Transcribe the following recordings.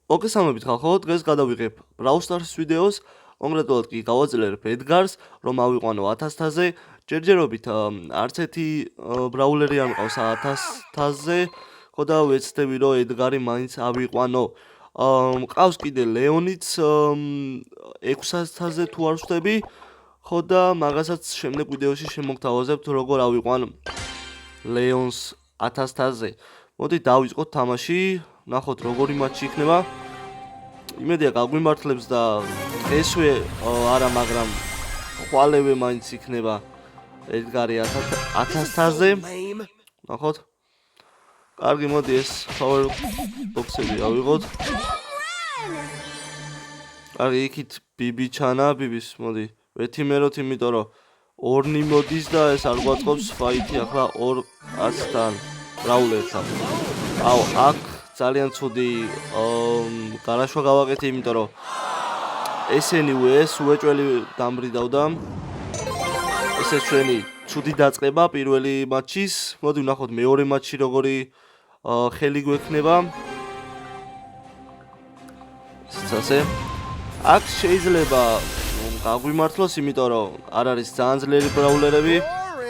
მოგესალმებით ხალხო, დღეს გადავიღებ Brawl Stars ვიდეოს, კონკრეტულად კი გავაძლიერებ ედგარს, რომ ავიყვანო 1000-ზე, ჯერჯერობით არც ერთი ბრაულერი არ მყავს 1000-ზე, ხო და ვეცდები რომ ედგარი მაინც ავიყვანო. მყავს კიდე ლეონიც 600-ზე თუ არ ვხვდები, ხო და მაგასაც შემდეგ ვიდეოში შემოგთავაზებთ როგორ ავიყვან ლეონს 1000-ზე. მოდი დავიწყოთ თამაში. ნახოთ როგორი მატჩი იქნება. იმედია გაგვიმართლებს და ესვე არა, მაგრამ ხვალევე მაინც იქნება ედგარი 1000-ზე. ნახოთ. კარგი, მოდი ეს power box-ები ავიღოთ. კარგი, იქით ბიბი ჩანა, ბიბის მოდი ვეთიმეროთ, იმიტომ რომ ორნი მოდის და ეს არ გვაწყობს ფაითი ახლა ორ კაცთან ბრაულერთან. აუ, აქ ძალიან ცუდი გარაშვა გავაკეთე, იმიტომ რომ ესენი ეს უეჭველი დამბრიდავდა. ესე ჩვენი ცუდი დაწყება პირველი მატჩის. მოდი ვნახოთ მეორე მატჩი როგორი ხელი გვექნება. ასე. აქ შეიძლება გაგვიმართლოს, იმიტომ რომ არ არის ძალიან ძლიერი ბრაულერები.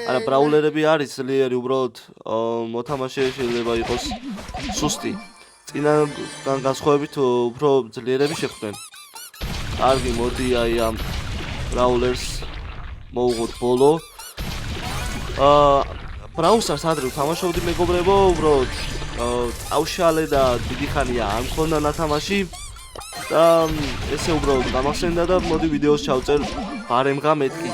არა, ბრაულერები არის ძლიერი, უბრალოდ მოთამაშე შეიძლება იყოს სუსტი. წინაგან განსხვავებით უფრო ძლიერები შეხვდნენ. კარგი, მოდი აი ამ ბრაულერს მოვუღოთ ბოლო. Brawl Stars ადრე ვთამაშობდი მეგობრებო, უბრალოდ წავშალე და დიდი ხანია არ მქონდა ნათამაში და ესე უბრალოდ გამახსენდა და მოდი ვიდეოს ჩავწერ ბარემღა მეთქი.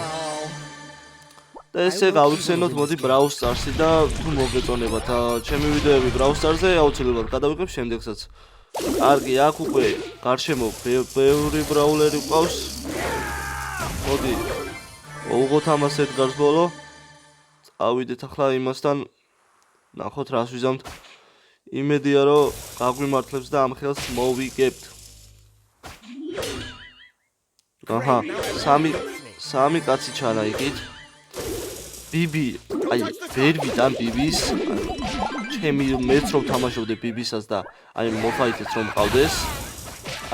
და ესე გავიხსენოთ მოდი Brawl Stars-ი და თუ მოგეწონებათ ჩემი ვიდეოები Brawl Stars-ზე, აუცილებლად გადავიღებ შემდეგსაც. კარგი, აქ უკვე გარშემო ბევრი ბრაულერი ყავს. მოდი მოვუღოთ ამას ედგარს ბოლო. წავიდეთ ახლა იმასთან, ნახოთ რას ვიზამთ. იმედია რომ გაგვიმართლებს და ამ ხელს მოვიგებთ. აჰა, სამი კაცი ჩანა იქით. ბიბი, აი ვერ ვიტან ბიბის. ჩემი მეც რომ თამაშობდე ბიბისას და აი მოფაითეთ რომ მყავდეს.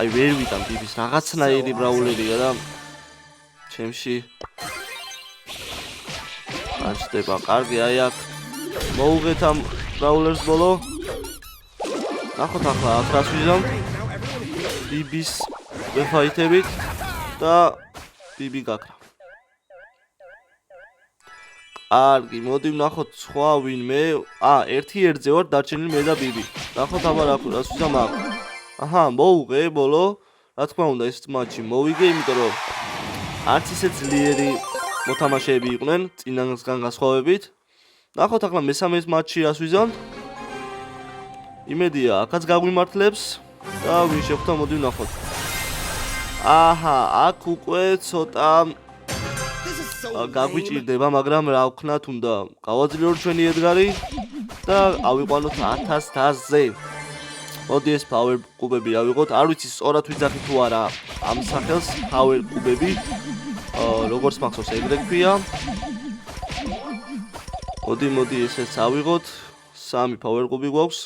აი ვერ ვიტან ბიბის, რაღაცნაირი ბრაულერია და ჩემში აჩდება. კარგი, აი აქ მოუღეთ ამ ბრაულერს ბოლო. ნახოთ ახლა აქ რას ვიზამთ. ბიბის ვეფაითებით და ბიბი გაქრა. კარგი, მოდი ვნახოთ სხვა ვინმე. ერთი ერთზე ვარ დარჩენილი მე და ბიბი. ნახოთ აბა რას ვიზამ აქ. აჰა, მოუღე ბოლო. რა თქმა უნდა ეს მატჩი მოვიგე, იმიტომ რომ არც ისე ძლიერი მოთამაშეები იყვნენ წინასგან განსხვავებით. ნახოთ ახლა მესამე მატჩი რას ვიზამთ. იმედია აქაც გაგვიმართლებს და ვინ შეხვდა მოდი ვნახოთ. აჰა, აქ უკვე ცოტა გაგვიჭირდება, მაგრამ რა ვქნათ, უნდა გავაძლიეროთ ჩვენი ედგარი და ავიყვანოთ 1000-ზე. მოდი ეს power კუბები ავიღოთ. არ ვიცი სწორად ვიძახი თუ არა ამ სახელს power კუბები. როგორც მახსოვს ეგრე ქვია. მოდი ესეც ავიღოთ. 3 power კუბი გვაქვს.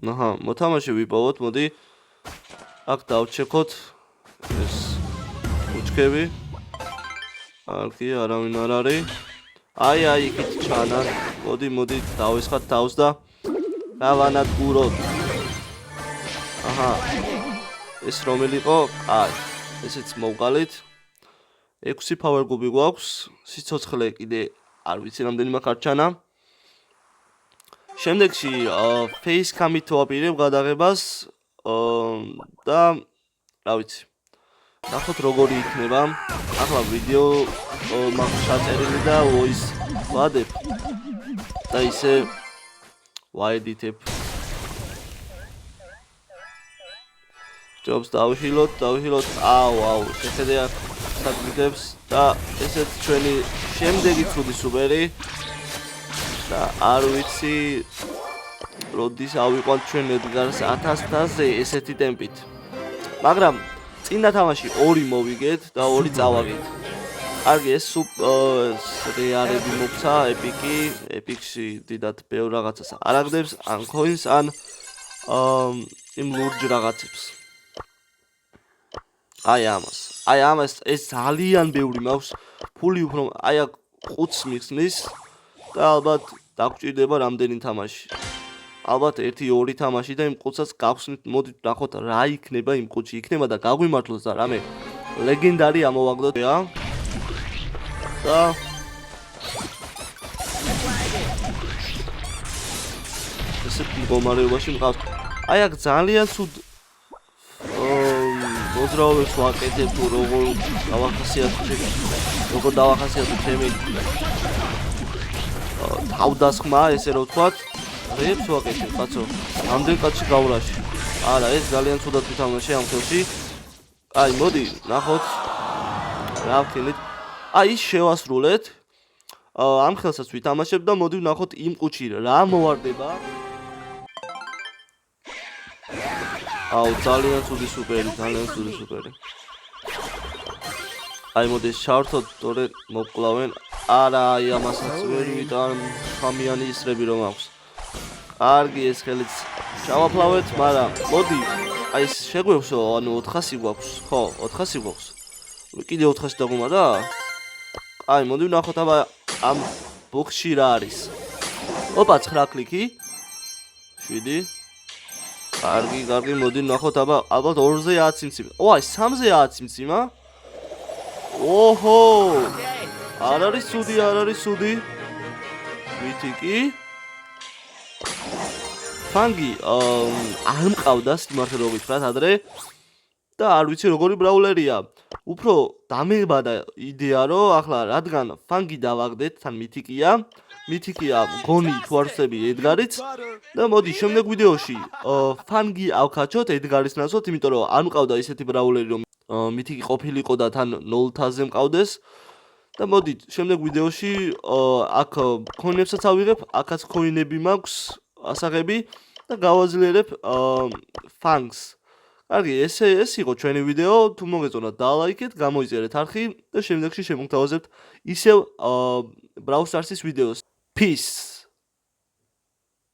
აჰა, მოთამაშე ვიპოვოთ, მოდი. აქ დავჩექოთ ეს უჩქები. კარგი, არავინ არ არის. აი იქით ჩანა. მოდი დავესხათ თავს და დავანადგუროთ. აჰა, ეს რომელი იყო? აი, ესეც მოვყალით. 6 power კუბი გვაქვს. სიცოცხლე კიდე არ ვიცი რამდენი მაქვს არ ჩანა. შემდეგში face cam-ით ვაპირებ გადაღებას და რა ვიცი. ნახოთ როგორი იქნება. ახლა ვიდეო მაქვს ჩაწერილი და voice ვადებ და ისე ვაედიტებ. ჯობს დავიხილოთ. აუ, შეხედე აქ სადგიდებს და ესეც ჩვენი შემდეგი ცუდი სუპერი და არ ვიცი როდის ავიყვანთ ჩვენ ედგარს 1000-ზე ესეთი ტემპით. მაგრამ წინა თამაში 2 მოვიგეთ და 2 წავაგეთ. კარგი, ეს რეარები მოგცა, ეპიკი, ეპიკში დიდად ბევრ რაღაცას არ აგდებს, ან coins, ან იმ ლურჯ რაღაცებს. აი ამას ეს ძალიან ბევრი მაქვს. ფული უფრო აი აქ 5-ს მიხსნის და ალბათ დაგჭირდება რამდენი თამაში. ალბათ 1-2 თამაში და იმ 5-ს გავხსნით. მოდით ნახოთ რა იქნება იმ 5-ში. იქნება და გაგვიმართლოს და რამე ლეგენდარი ამოვაგდოთ რა. და ესეთ მდგომარეობაში მყავს. აი აქ ძალიან ცუდ მოძრაობებს ვაკეთებ თუ როგორ დავახასიათო ჩემი თავდასხმა, ესე რომ ვთქვათ, რეებს ვაკეთებ, კაცო. ამდენ კაცი გავრაში. არა, ეს ძალიან ცუდად ვთამაშე ამ ხელში. აი, მოდი, ნახოთ. რა ვქენით? აი, ის შევასრულეთ. ამ ხელსაც ვითამაშებ და მოდი ვნახოთ იმ ყუთში რა მოვარდება. აუ, ძალიან ცუდი სუპერი. აი, მოდი შავთოთ, თორე მოკვლავენ. არა, აი ამასაც ვერ ვიტან ხამიანი ისრები რომ აქვს. კარგი, ეს ხელიც ჩავაფლავეთ, მაგრამ მოდი, აი ეს შეგვექვსო, ანუ 400 გვაქვს, ხო, 400 გვაქვს. კიდე 400 დაგუმა რა? აი, მოდი ვნახოთ აბა ამ ბოქსში რა არის. ოპა, 9 კლიკი. 7. კარგი, მოდი ვნახოთ აბა ალბათ 2-ზე 10 იმცი. აი, 3-ზე 10 იმციმა. ოჰო! არ არის ცუდი. მითიკი. ფანგი არ მყავდა სიმართლე რო გითხრათ ადრე და არ ვიცი როგორი ბრაულერია. უფრო დამებადა იდეა რომ ახლა რადგან ფანგი დავაგდეთ თან მითიკია გონი თუ არ ვსები ედგარიც და მოდი შემდეგ ვიდეოში ფანგი ავქაჩოთ ედგარის ნაცვლად, იმიტომ რომ არ მყავდა ისეთი ბრაულერი რომ მითიკი ყოფილიყო და თან 0-ზე მყავდეს. და მოდით შემდეგ ვიდეოში აქ ქოინებსაც ავიღებ, აქაც ქოინები მაქვს ასაღები და გავაძლიერებ ფანგს. კარგი, ეს იყო ჩვენი ვიდეო. თუ მოგეწონათ დალაიქეთ, გამოიწერეთ არხი და შემდეგში შემოგთავაზებთ ისევ Brawl Stars-ის ვიდეოს. Peace.